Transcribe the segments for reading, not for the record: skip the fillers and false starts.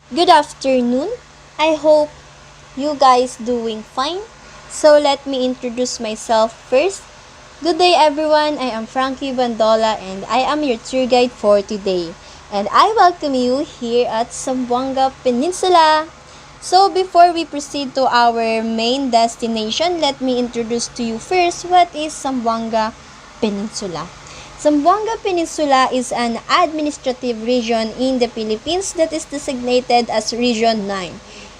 Good afternoon. I hope you guys doing fine. So let me introduce myself first. Good day everyone. I am Frankie Bandola and I am your tour guide for today. And I welcome you here at Zamboanga Peninsula. So before we proceed to our main destination, let me introduce to you first what is Zamboanga Peninsula. Zamboanga Peninsula is an administrative region in the Philippines that is designated as Region 9.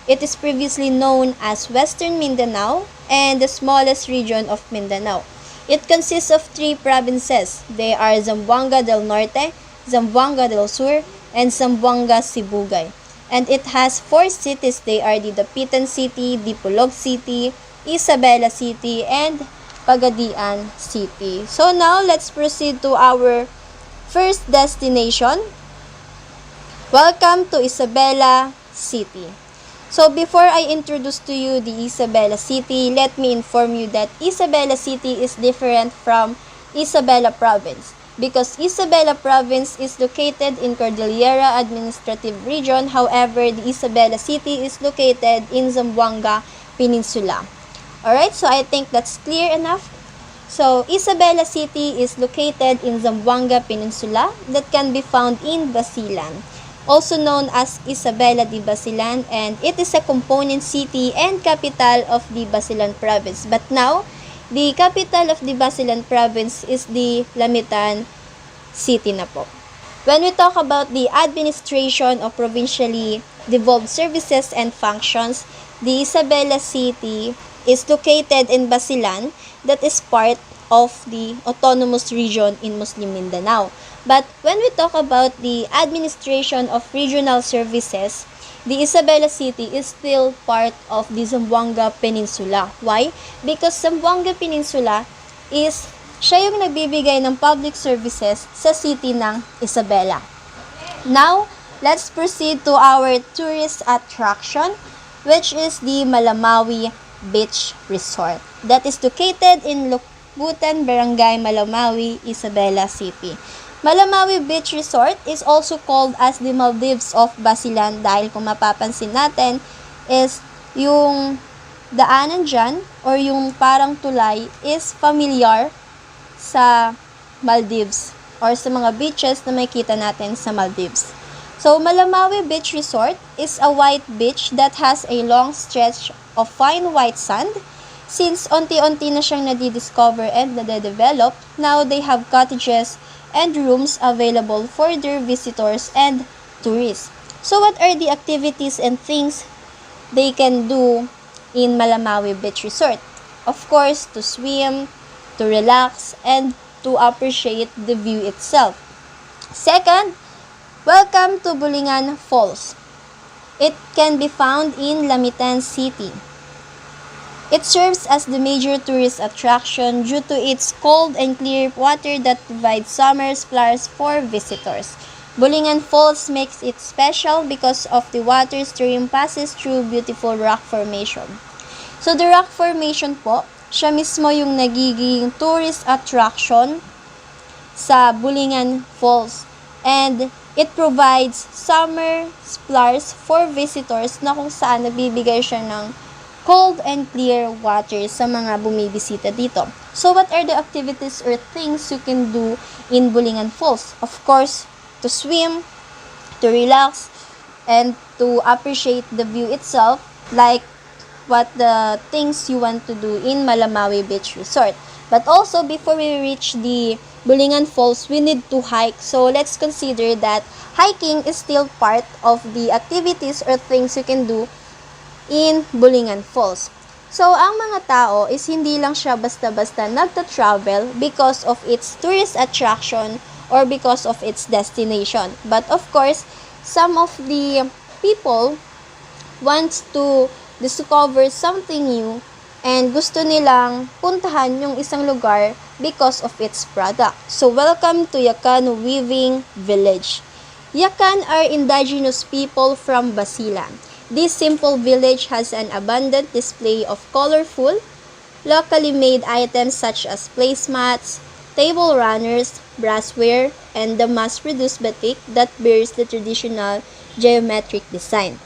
It is previously known as Western Mindanao and the smallest region of Mindanao. It consists of 3 provinces. They are Zamboanga del Norte, Zamboanga del Sur, and Zamboanga Sibugay. And it has 4 cities. They are the Dapitan City, Dipolog City, Isabela City, and Pagadian City. So now, let's proceed to our first destination. Welcome to Isabela City. So before I introduce to you the Isabela City, let me inform you that Isabela City is different from Isabela Province because Isabela Province is located in Cordillera Administrative Region. However, the Isabela City is located in Zamboanga Peninsula. Alright, so I think that's clear enough. So, Isabela City is located in Zamboanga Peninsula that can be found in Basilan, also known as Isabela de Basilan, and it is a component city and capital of the Basilan Province. But now, the capital of the Basilan Province is the Lamitan City na po. When we talk about the administration of provincially devolved services and functions, the Isabela City is located in Basilan that is part of the autonomous region in Muslim Mindanao. But when we talk about the administration of regional services, the Isabela City is still part of the Zamboanga Peninsula. Why? Because Zamboanga Peninsula is siya yung nagbibigay ng public services sa city ng Isabela. Now, let's proceed to our tourist attraction, which is the Malamawi Beach Resort that is located in Lukbutan, Barangay Malamawi, Isabela City. Malamawi Beach Resort is also called as the Maldives of Basilan dahil kung mapapansin natin is yung daanan dyan or yung parang tulay is familiar sa Maldives or sa mga beaches na makikita natin sa Maldives. So, Malamawi Beach Resort is a white beach that has a long stretch of fine white sand. Since onti-onti na siyang nadidiscover and nade-develop, now they have cottages and rooms available for their visitors and tourists. So, what are the activities and things they can do in Malamawi Beach Resort? Of course, to swim, to relax, and to appreciate the view itself. Second, welcome to Bulingan Falls. It can be found in Lamitan City. It serves as the major tourist attraction due to its cold and clear water that provides summer splars for visitors. Bulingan Falls makes it special because of the water stream passes through beautiful rock formation. So the rock formation po, siya mismo yung nagiging tourist attraction sa Bulingan Falls. And it provides summer splars for visitors na kung saan nabibigay siya ng cold and clear water sa mga bumibisita dito. So what are the activities or things you can do in Bulingan Falls? Of course, to swim, to relax, and to appreciate the view itself, like what the things you want to do in Malamawi Beach Resort. But also, before we reach the Bulingan Falls, we need to hike. So let's consider that hiking is still part of the activities or things you can do in Bulingan Falls. So, ang mga tao is hindi lang siya basta-basta nagta-travel because of its tourist attraction or because of its destination. But of course, some of the people wants to discover something new and gusto nilang puntahan yung isang lugar because of its product. So, welcome to Yakan Weaving Village. Yakan are indigenous people from Basilan. This simple village has an abundant display of colorful, locally made items such as placemats, table runners, brassware, and the mass-produced batik that bears the traditional geometric design.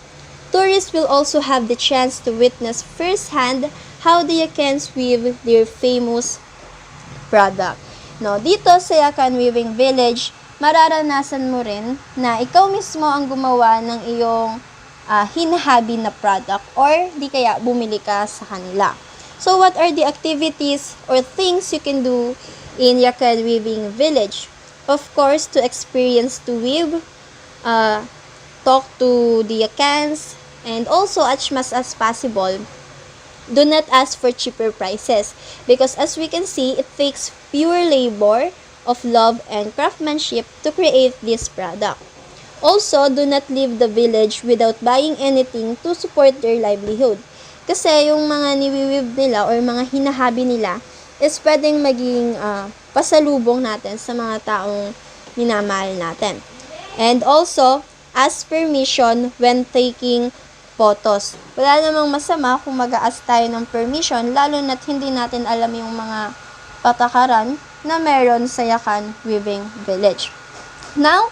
Tourists will also have the chance to witness firsthand how the Yakans weave their famous product. No, dito sa Yakan Weaving Village, mararanasan mo rin na ikaw mismo ang gumawa ng iyong hinahabi na product or di kaya bumili ka sa kanila. So, what are the activities or things you can do in Yakan Weaving Village? Of course, to experience to weave, talk to the Yakans, and also as much as possible, do not ask for cheaper prices because as we can see, it takes pure labor of love and craftsmanship to create this product. Also, do not leave the village without buying anything to support their livelihood. Kasi yung mga niwiwib nila or mga hinahabi nila is pwedeng maging pasalubong natin sa mga taong minamahal natin. And also, ask permission when taking photos. Wala namang masama kung mag-a-ask tayo ng permission, lalo na't hindi natin alam yung mga patakaran na meron sa Yakan Weaving Village. Now,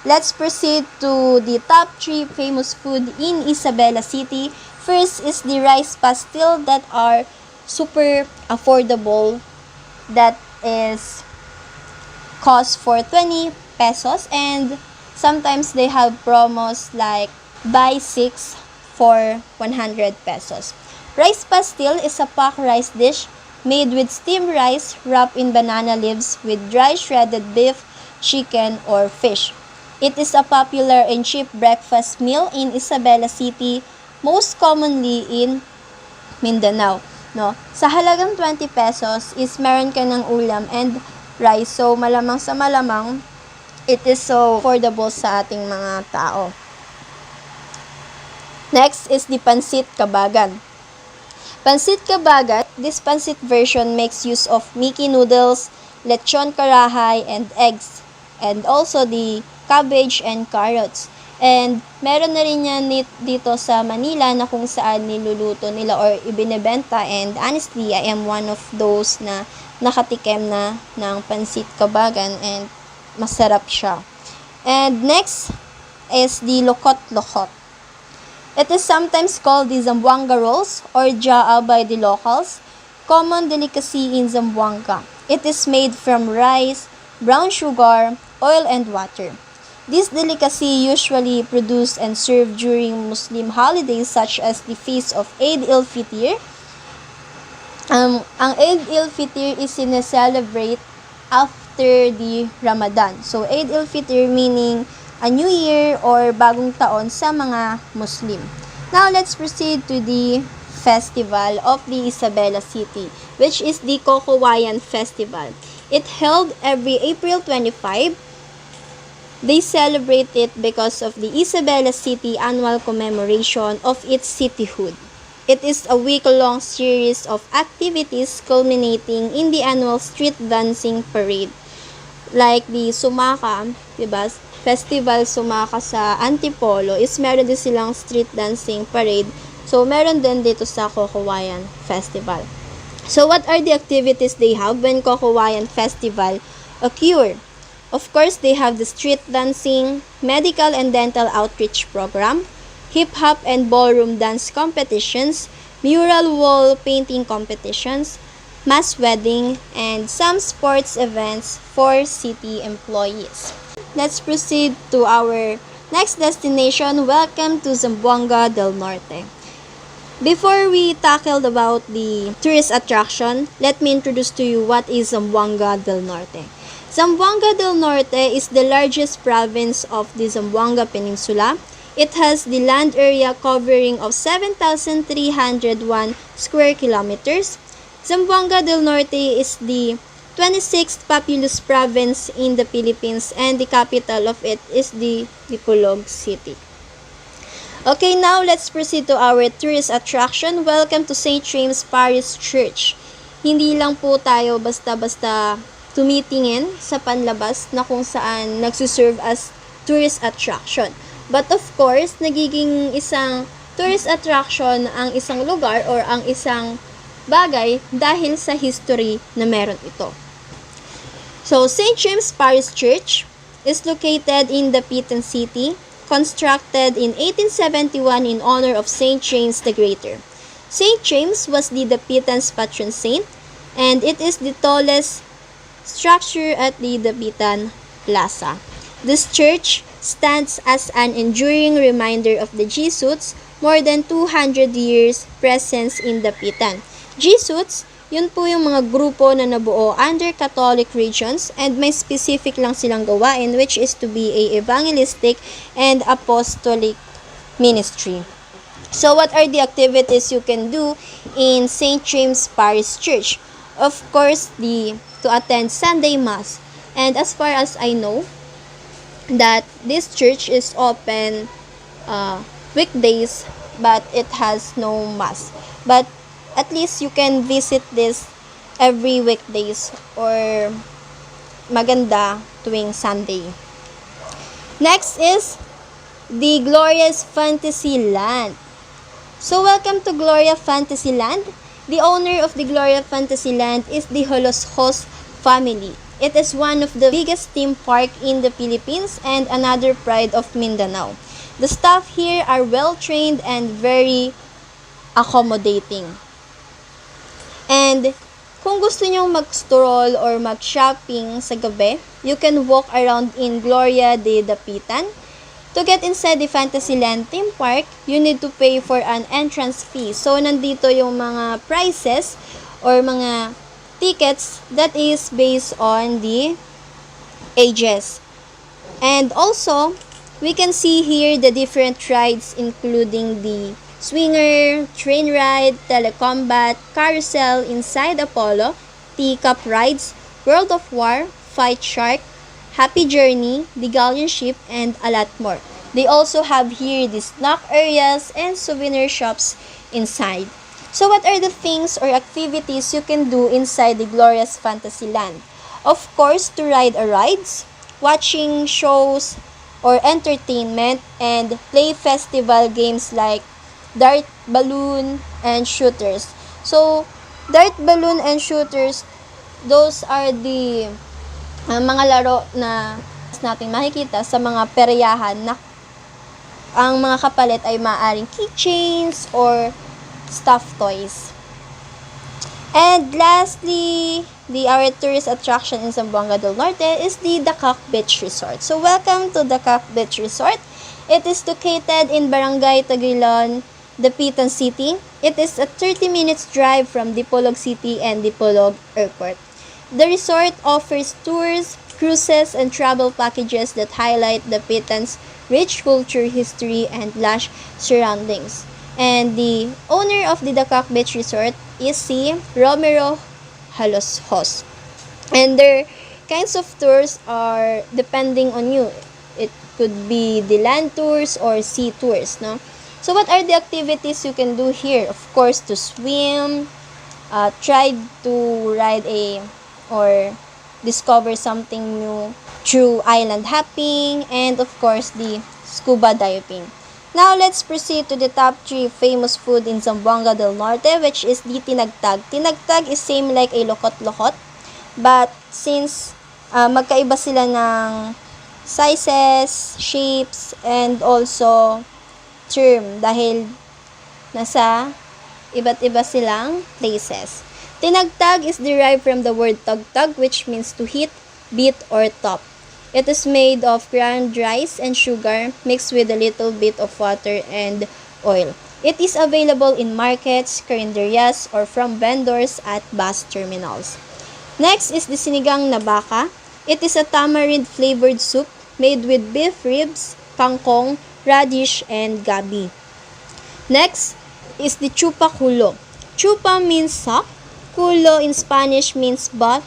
let's proceed to the top 3 famous food in Isabela City. First is the rice pastil that are super affordable. That is cost for 20 pesos and sometimes they have promos like buy 6 for 100 pesos. Rice pastil is a packed rice dish made with steamed rice wrapped in banana leaves with dry shredded beef, chicken, or fish. It is a popular and cheap breakfast meal in Isabela City, most commonly in Mindanao. No? Sa halagang 20 pesos is meron ka ng ulam and rice. So, malamang sa malamang, it is so affordable sa ating mga tao. Next is the Pansit Kabagan. Pansit Kabagan, this pansit version makes use of Mickey noodles, lechon karahay, and eggs. And also the cabbage and carrots. And meron na rin yan dito sa Manila na kung saan niluluto nila or ibinebenta. And honestly, I am one of those na nakatikim na ng Pansit Kabagan and masarap siya. And next is the Lokot-Lokot. It is sometimes called the Zamboanga rolls or jaa by the locals, common delicacy in Zamboanga. It is made from rice, brown sugar, oil, and water. This delicacy usually produced and served during Muslim holidays such as the feast of Eid al-Fitr. Ang Eid al-Fitr is celebrate after the Ramadan. So, Eid al-Fitr meaning a new year or bagong taon sa mga Muslim. Now, let's proceed to the festival of the Isabela City, which is the Cocowayan Festival. It held every April 25. They celebrate it because of the Isabela City annual commemoration of its cityhood. It is a week-long series of activities culminating in the annual street dancing parade. Like the Sumaka, diba? Festival Sumaka sa Antipolo is meron din silang street dancing parade. So, meron din dito sa Cocowayan Festival. So, what are the activities they have when Cocowayan Festival occur? Of course, they have the street dancing, medical and dental outreach program, hip-hop and ballroom dance competitions, mural wall painting competitions, mass wedding, and some sports events for city employees. Let's proceed to our next destination. Welcome to Zamboanga del Norte. Before we tackled about the tourist attraction, let me introduce to you what is Zamboanga del Norte. Zamboanga del Norte is the largest province of the Zamboanga Peninsula. It has the land area covering of 7,301 square kilometers. Zamboanga del Norte is the 26th populous province in the Philippines and the capital of it is the Dipolog City. Okay, now let's proceed to our tourist attraction. Welcome to St. James Parish Church. Hindi lang po tayo basta-basta tumitingin sa panlabas na kung saan nagsiserve as tourist attraction. But of course, nagiging isang tourist attraction ang isang lugar or ang isang bagay dahil sa history na meron ito. So, St. James Parish Church is located in the Pitan City. constructed in 1871 in honor of Saint James the Greater. Saint James was the Dapitan's patron saint, and it is the tallest structure at the Dapitan Plaza. This church stands as an enduring reminder of the Jesuits' more than 200 years presence in Dapitan. Jesuits, yun po yung mga grupo na nabuo under Catholic regions, and may specific lang silang gawain, which is to be a evangelistic and apostolic ministry. So what are the activities you can do in St. James Parish Church? Of course, to attend Sunday Mass. And as far as I know, that this church is open weekdays, but it has no Mass. But at least you can visit this every weekdays, or maganda tuwing Sunday. Next is the Glorious Fantasyland. So welcome to Gloria Fantasyland. The owner of the Gloria Fantasyland is the Holos family. It is one of the biggest theme park in the Philippines and another pride of Mindanao. The staff here are well trained and very accommodating. And kung gusto nyo mag-stroll or mag-shopping sa gabi, you can walk around in Gloria de Dapitan. To get inside the Fantasyland theme park, you need to pay for an entrance fee. So, nandito yung mga prices or mga tickets that is based on the ages. And also, we can see here the different rides, including the swinger, train ride, telecombat, carousel inside Apollo, teacup rides, World of War, Fight Shark, Happy Journey, the Galleon Ship, and a lot more. They also have here the snack areas and souvenir shops inside. So what are the things or activities you can do inside the Glorious Fantasyland? Of course, to ride a rides, watching shows or entertainment, and play festival games like dart, balloon, and shooters. So, dart, balloon, and shooters, those are the mga laro na natin makikita sa mga peryahan na ang mga kapalit ay maaaring keychains or stuffed toys. And lastly, our tourist attraction in Zamboanga del Norte is the Dacac Beach Resort. So welcome to Dacac Beach Resort. It is located in Barangay Tagilon, Dapitan City. It is a 30 minutes drive from Dipolog City and Dipolog Airport. The resort offers tours, cruises, and travel packages that highlight Dapitan's rich culture, history, and lush surroundings. And the owner of the Dacac Beach Resort is si Romero Halos. And their kinds of tours are depending on you. It could be the land tours or sea tours, no? So what are the activities you can do here? Of course, to swim, try to ride or discover something new through island hopping, and of course the scuba diving. Now let's proceed to the top 3 famous food in Zamboanga del Norte, which is the tinagtag. Tinagtag is same like a lokot-lokot, but since magkaiba sila ng sizes, shapes, and also term dahil nasa iba't iba silang places. Tinagtag is derived from the word tagtag, which means to hit, beat, or top. It is made of ground rice and sugar mixed with a little bit of water and oil. It is available in markets, carinderias, or from vendors at bus terminals. Next is the sinigang na baka. It is a tamarind-flavored soup made with beef ribs, kangkong, radish, and gabi. Next is the chupa culo. Chupa means sock. Culo in Spanish means butt,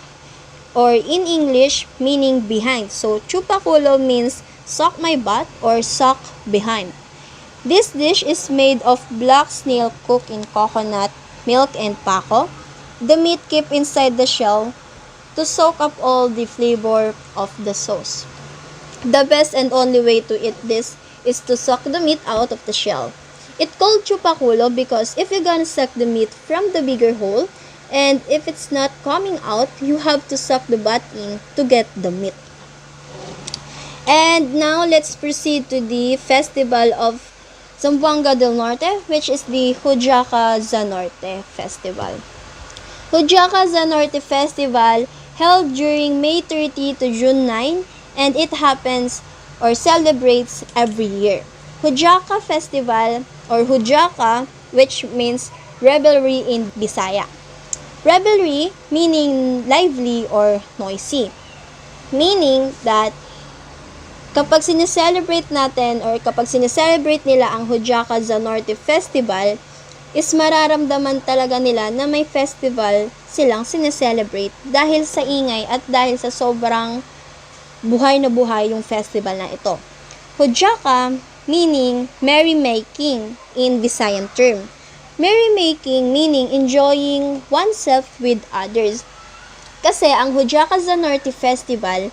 or in English meaning behind. So chupa culo means suck my butt or suck behind. This dish is made of black snail cooked in coconut, milk, and pako. The meat kept inside the shell to soak up all the flavor of the sauce. The best and only way to eat this is to suck the meat out of the shell. It's called chupa culo because if you're gonna suck the meat from the bigger hole, and if it's not coming out, you have to suck the butt in to get the meat. And now, let's proceed to the festival of Zamboanga del Norte, which is the Hujaka Zanorte Festival. Hujaka Zanorte Festival held during May 30 to June 9, and it happens or celebrates every year. Hujaka Festival or Hujaka, which means revelry in Bisaya. Revelry meaning lively or noisy. Meaning that kapag sineselebrate natin or kapag sineselebrate nila ang Hujaka Zanorte Festival, is mararamdaman talaga nila na may festival silang sineselebrate dahil sa ingay at dahil sa sobrang buhay na buhay yung festival na ito. Hujaka meaning merrymaking in Visayan term. Merrymaking meaning enjoying oneself with others. Kasi ang Hujaka Zanorte Festival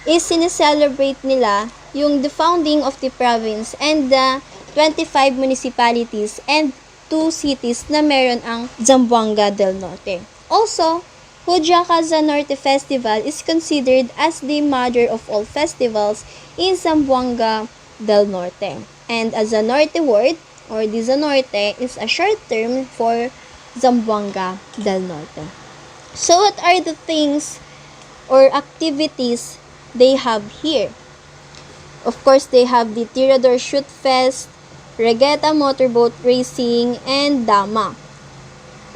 is sineselebrate nila yung the founding of the province and the 25 municipalities and 2 cities na meron ang Zamboanga del Norte. Also, Hujaka Zanorte Festival is considered as the mother of all festivals in Zamboanga del Norte. And a Zanorte word or the Zanorte is a short term for Zamboanga del Norte. So what are the things or activities they have here? Of course, they have the Tirador Shoot Fest, Regatta Motorboat Racing, and Dama.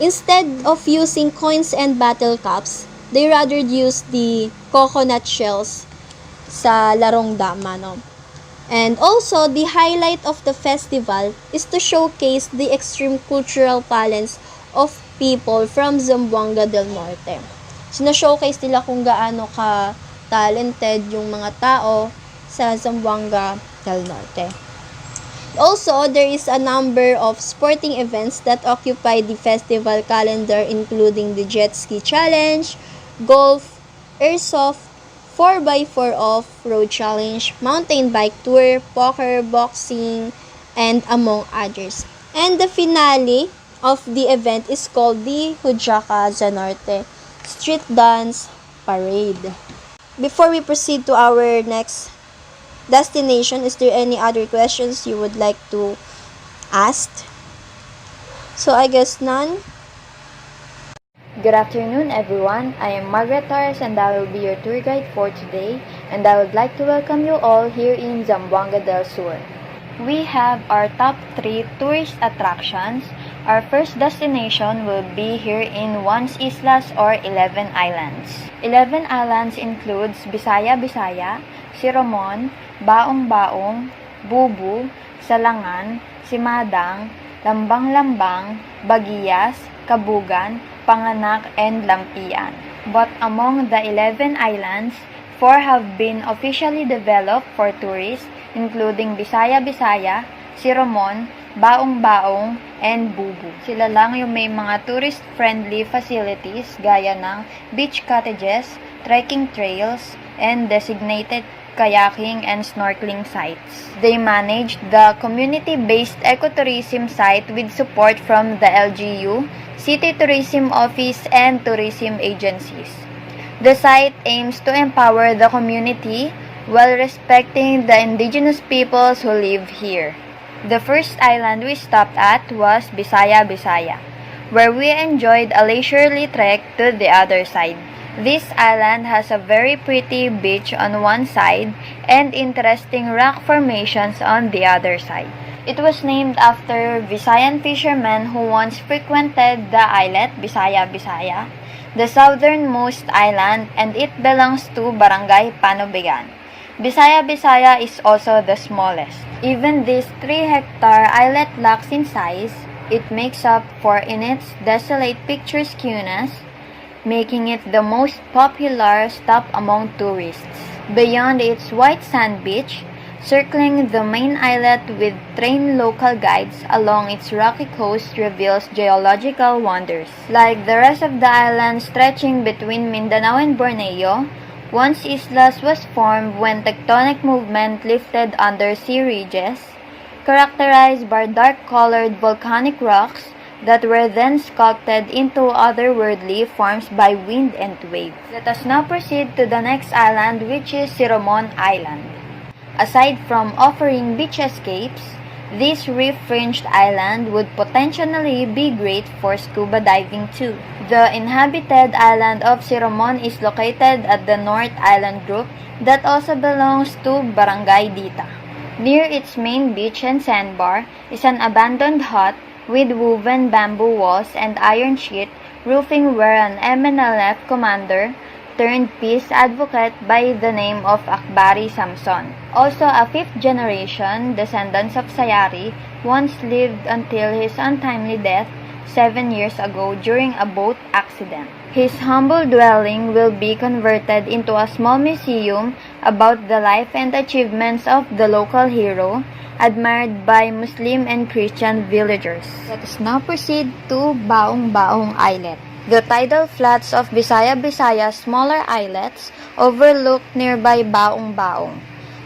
Instead of using coins and battle cups, they rather use the coconut shells sa larong Dama, no? And also, the highlight of the festival is to showcase the extreme cultural talents of people from Zamboanga del Norte. Sina-showcase nila kung gaano ka talented yung mga tao sa Zamboanga del Norte. Also, there is a number of sporting events that occupy the festival calendar, including the Jet Ski Challenge, Golf, Airsoft, 4x4 Off-Road Challenge, Mountain Bike Tour, Poker, Boxing, and among others. And the finale of the event is called the Hujaka Zanorte Street Dance Parade. Before we proceed to our next destination, is there any other questions you would like to ask? So I guess none. Good afternoon, everyone. I am Margaret Torres and I will be your tour guide for today, and I would like to welcome you all here in Zamboanga del Sur. We have our top 3 tourist attractions. Our first destination will be here in Once Islas or 11 Islands. 11 Islands includes Bisaya Bisaya, Siromon, Baong Baong, Bubu, Salangan, Simadang, Lambang Lambang, Bagiyas, Kabugan, Panganak, and Lampian. But among the 11 islands, 4 have been officially developed for tourists, including Bisaya Bisaya, Siromon, Baong Baong, and Bubu. Sila lang yung may mga tourist-friendly facilities gaya ng beach cottages, trekking trails, and designated kayaking and snorkeling sites. They managed the community-based ecotourism site with support from the LGU, City Tourism Office, and tourism agencies. The site aims to empower the community while respecting the indigenous peoples who live here. The first island we stopped at was Bisaya Bisaya, where we enjoyed a leisurely trek to the other side. This island has a very pretty beach on one side and interesting rock formations on the other side. It was named after Visayan fishermen who once frequented the islet Bisaya Bisaya, the southernmost island, and it belongs to Barangay Panubigan. Bisaya Bisaya is also the smallest. Even this 3-hectare islet lacks in size, it makes up for in its desolate picturesqueness, making it the most popular stop among tourists. Beyond its white sand beach, circling the main islet with trained local guides along its rocky coast reveals geological wonders. Like the rest of the island stretching between Mindanao and Borneo, Once Islas was formed when tectonic movement lifted under sea ridges, characterized by dark-colored volcanic rocks that were then sculpted into otherworldly forms by wind and wave. Let us now proceed to the next island, which is Siromon Island. Aside from offering beach escapes, this reef-fringed island would potentially be great for scuba diving too. The inhabited island of Siromon is located at the North Island Group that also belongs to Barangay Dita. Near its main beach and sandbar is an abandoned hut with woven bamboo walls and iron sheet roofing where an MNLF commander turned peace advocate by the name of Akbari Samson. Also a fifth-generation descendants of Sayari once lived until his untimely death 7 years ago during a boat accident. His humble dwelling will be converted into a small museum about the life and achievements of the local hero, admired by Muslim and Christian villagers. Let us now proceed to Baong Baong Islet. The tidal flats of Bisaya smaller islets overlook nearby Baong Baong,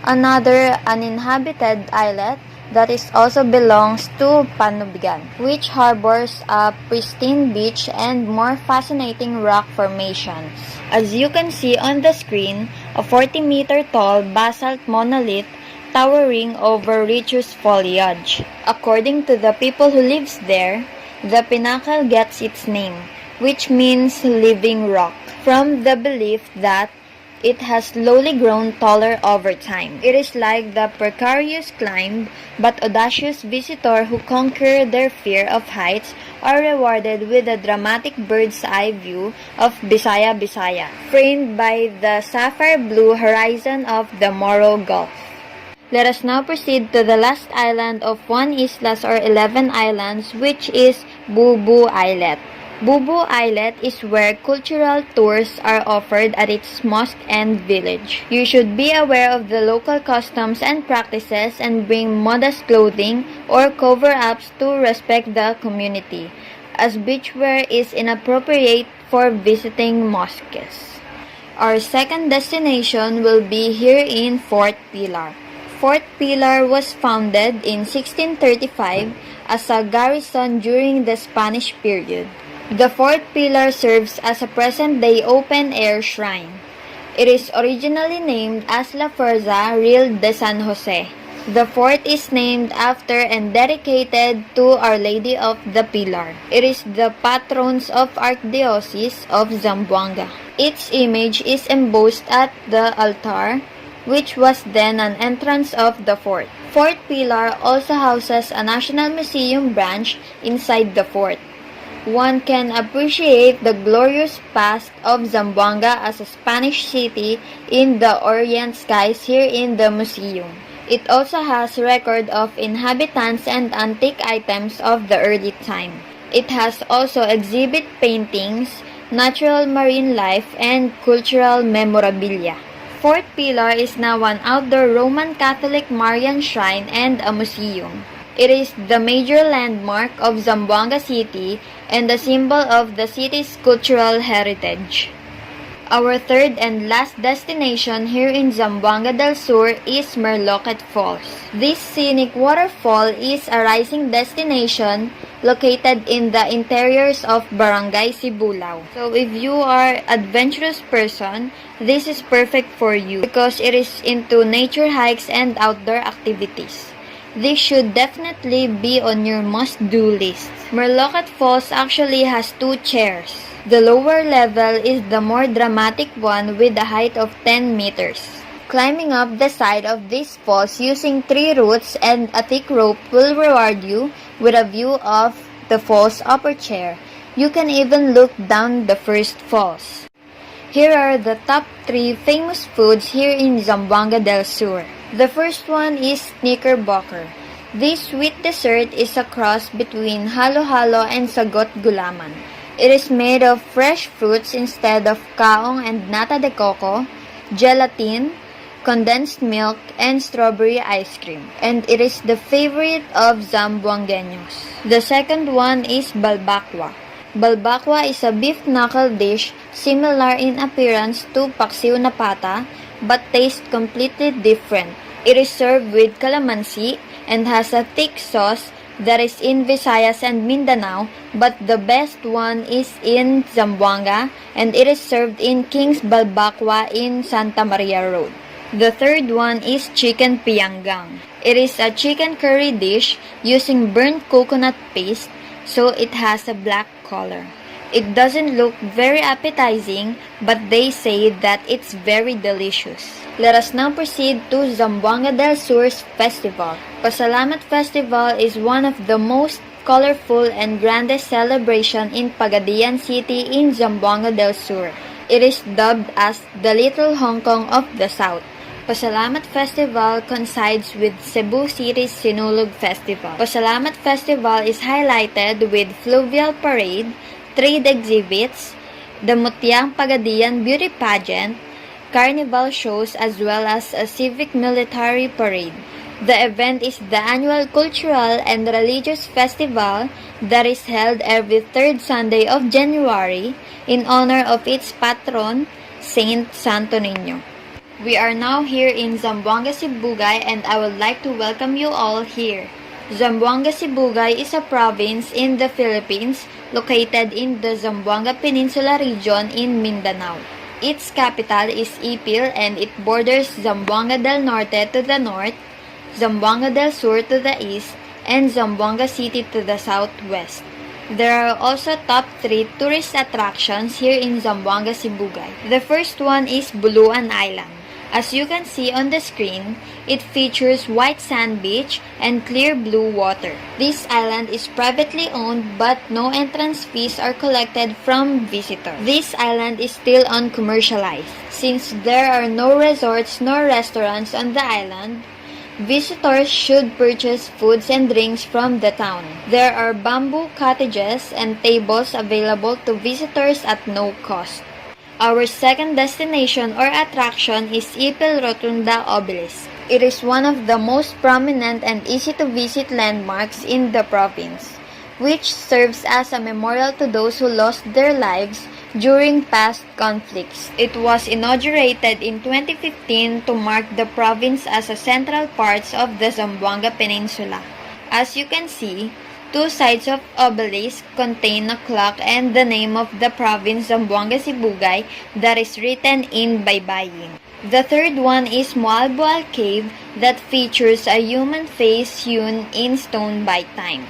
another uninhabited islet that is also belongs to Panubigan, which harbors a pristine beach and more fascinating rock formations. As you can see on the screen, a 40-meter tall basalt monolith towering over richest foliage. According to the people who lives there, the pinnacle gets its name, which means living rock, from the belief that it has slowly grown taller over time. It is like the precarious climb but audacious visitor who conquer their fear of heights are rewarded with a dramatic bird's eye view of Bisaya, framed by the sapphire blue horizon of the Moro Gulf. Let us now proceed to the last island of 1 islas or 11 islands, which is Bubu Islet. Bubu Islet is where cultural tours are offered at its mosque and village. You should be aware of the local customs and practices and bring modest clothing or cover-ups to respect the community, as beachwear is inappropriate for visiting mosques. Our second destination will be here in Fort Pilar. Fort Pilar was founded in 1635 as a garrison during the Spanish period. The Fort Pilar serves as a present-day open-air shrine. It is originally named as La Fuerza Real de San Jose. The fort is named after and dedicated to Our Lady of the Pilar. It is the patrons of Archdiocese of Zamboanga. Its image is embossed at the altar, which was then an entrance of the fort. Fort Pilar also houses a National Museum branch inside the fort. One can appreciate the glorious past of Zamboanga as a Spanish city in the Orient skies here in the museum. It also has record of inhabitants and antique items of the early time. It has also exhibit paintings, natural marine life, and cultural memorabilia. Fort Pilar is now an outdoor Roman Catholic Marian shrine and a museum. It is the major landmark of Zamboanga City and a symbol of the city's cultural heritage. Our third and last destination here in Zamboanga del Sur is Merloquet Falls. This scenic waterfall is a rising destination located in the interiors of Barangay Sibulao. So if you are adventurous person, this is perfect for you because it is into nature hikes and outdoor activities. This should definitely be on your must-do list. Merloquet Falls actually has 2 chairs. The lower level is the more dramatic one with a height of 10 meters. Climbing up the side of this falls using 3 routes and a thick rope will reward you with a view of the fall's upper chair. You can even look down the first falls. Here are the top 3 famous foods here in Zamboanga del Sur. The first one is knickerbocker. This sweet dessert is a cross between halo-halo and sagot gulaman. It is made of fresh fruits instead of kaong and nata de coco, gelatin, condensed milk, and strawberry ice cream. And it is the favorite of Zamboangueños. The second one is balbakwa. Balbakwa is a beef knuckle dish similar in appearance to paksiw na pata but tastes completely different. It is served with calamansi and has a thick sauce that is in Visayas and Mindanao, but the best one is in Zamboanga and it is served in King's Balbakwa in Santa Maria Road. The third one is chicken pianggang. It is a chicken curry dish using burnt coconut paste, so it has a black color. It doesn't look very appetizing, but they say that it's very delicious. Let us now proceed to Zamboanga del Sur's festival. Pasalamat Festival is one of the most colorful and grandest celebration in Pagadian City in Zamboanga del Sur. It is dubbed as the Little Hong Kong of the South. Pasalamat Festival coincides with Cebu City's Sinulog Festival. Pasalamat Festival is highlighted with fluvial parade, trade exhibits, the Mutiang Pagadian beauty pageant, carnival shows as well as a civic military parade. The event is the annual cultural and religious festival that is held every third Sunday of January in honor of its patron, Saint Santo Niño. We are now here in Zamboanga, Sibugay, and I would like to welcome you all here. Zamboanga, Sibugay is a province in the Philippines located in the Zamboanga Peninsula region in Mindanao. Its capital is Ipil and it borders Zamboanga del Norte to the north, Zamboanga del Sur to the east, and Zamboanga City to the southwest. There are also top 3 tourist attractions here in Zamboanga, Sibugay. The first one is Buluan Island. As you can see on the screen, it features white sand beach and clear blue water. This island is privately owned but no entrance fees are collected from visitors. This island is still uncommercialized. Since there are no resorts nor restaurants on the island, visitors should purchase foods and drinks from the town. There are bamboo cottages and tables available to visitors at no cost. Our second destination or attraction is Ipil Rotunda Obelisk. It is one of the most prominent and easy to visit landmarks in the province, which serves as a memorial to those who lost their lives during past conflicts. It was inaugurated in 2015 to mark the province as a central part of the Zamboanga Peninsula. As you can see, 2 sides of obelisk contain a clock and the name of the province Zamboanga Sibugay that is written in baybayin. The third one is Moalboal Cave that features a human face hewn in stone by time.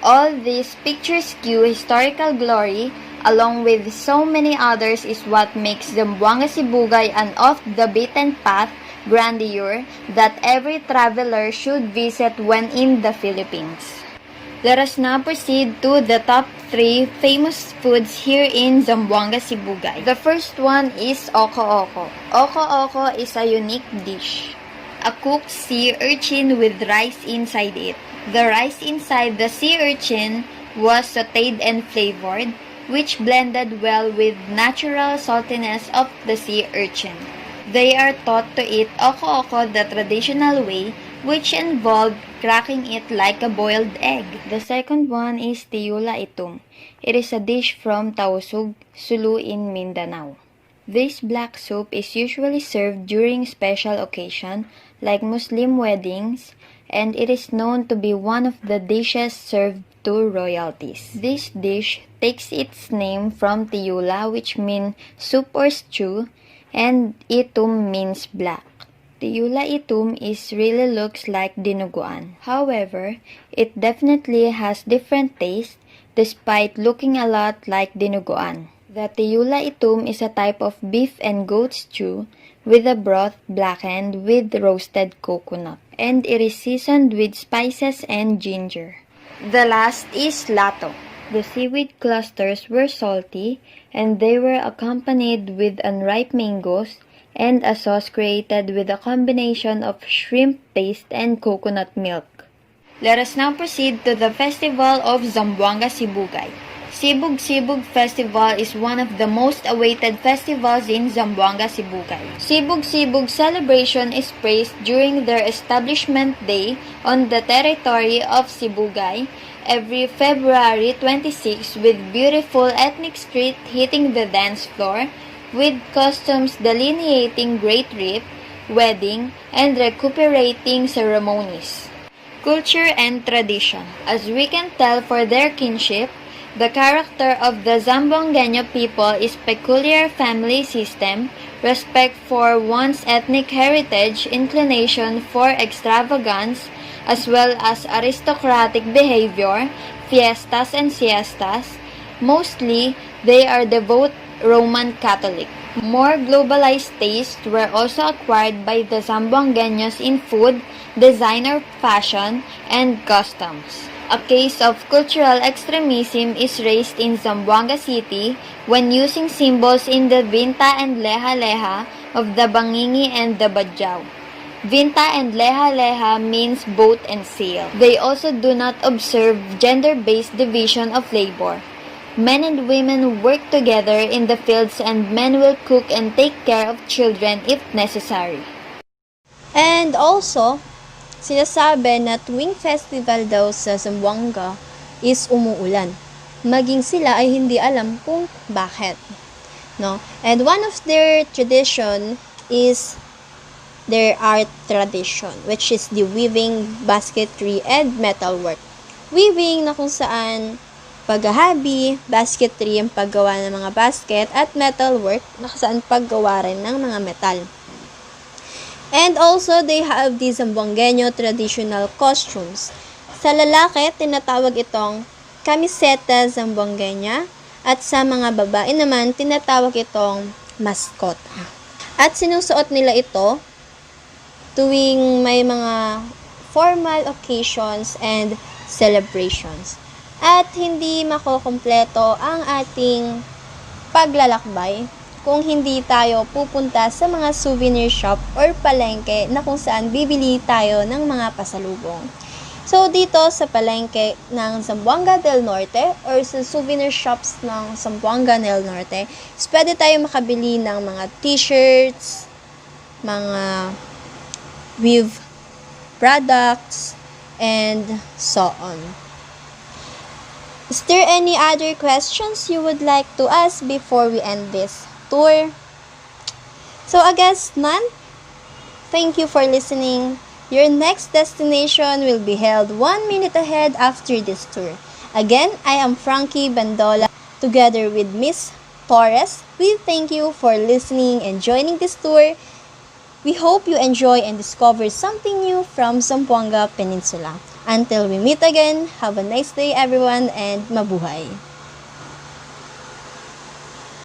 All these pictures skew historical glory along with so many others is what makes Zamboanga Sibugay an off-the-beaten-path grandeur that every traveler should visit when in the Philippines. Let us now proceed to the top 3 famous foods here in Zamboanga, Sibugay. The first one is Oko-Oko. Oko-Oko is a unique dish, a cooked sea urchin with rice inside it. The rice inside the sea urchin was sautéed and flavored, which blended well with natural saltiness of the sea urchin. They are taught to eat Oko-Oko the traditional way, which involved cracking it like a boiled egg. The second one is Tiyula Itum. It is a dish from Tausug, Sulu in Mindanao. This black soup is usually served during special occasion like Muslim weddings, and it is known to be one of the dishes served to royalties. This dish takes its name from Tiyula, which means soup or stew, and Itum means black. Tiyula Itum really looks like dinuguan. However, it definitely has different taste despite looking a lot like dinuguan. The Tiyula Itum is a type of beef and goat stew with a broth blackened with roasted coconut, and it is seasoned with spices and ginger. The last is Lato. The seaweed clusters were salty and they were accompanied with unripe mangoes and a sauce created with a combination of shrimp paste and coconut milk. Let us now proceed to the Festival of Zamboanga Sibugay. Sibug-Sibug Festival is one of the most awaited festivals in Zamboanga Sibugay. Sibug-Sibug celebration is praised during their establishment day on the territory of Sibugay every February 26 with beautiful ethnic street hitting the dance floor, with costumes delineating great reap, wedding, and recuperating ceremonies. Culture and tradition. As we can tell for their kinship, The character of the Zamboangueño people is peculiar family system, respect for one's ethnic heritage, inclination for extravagance, as well as aristocratic behavior, fiestas and siestas. Mostly, they are devout Roman Catholic. More globalized tastes were also acquired by the Zamboangueños in food, designer fashion, and customs. A case of cultural extremism is raised in Zamboanga City when using symbols in the Vinta and Leha-Leha of the Bangingi and the Badjao. Vinta and Leha-Leha means boat and sail. They also do not observe gender-based division of labor. Men and women work together in the fields and men will cook and take care of children if necessary. And also, sinasabi na tuwing festival daw sa Zamboanga is umuulan. Maging sila ay hindi alam kung bakit. No? And one of their tradition is their art tradition, which is the weaving, basketry, and metalwork. Weaving na kung saan paghahabi, basketry ang paggawa ng mga basket, at metalwork na kung saan paggawa rin ng mga metal. And also, they have the Zamboangueño traditional costumes. Sa lalaki, tinatawag itong camiseta Zamboangueña, at sa mga babae naman, tinatawag itong mascot. At sinusuot nila ito tuwing may mga formal occasions and celebrations. At hindi makukumpleto ang ating paglalakbay kung hindi tayo pupunta sa mga souvenir shop or palengke na kung saan bibili tayo ng mga pasalubong. So, dito sa palengke ng Zamboanga del Norte or sa souvenir shops ng Zamboanga del Norte, pwede tayo makabili ng mga t-shirts, mga weave products, and so on. Is there any other questions you would like to ask before we end this tour? So, I guess none. Thank you for listening. Your next destination will be held 1 minute ahead after this tour. Again, I am Frankie Bandola. Together with Miss Torres, we thank you for listening and joining this tour. We hope you enjoy and discover something new from Zamboanga Peninsula. Until we meet again, have a nice day everyone and mabuhay!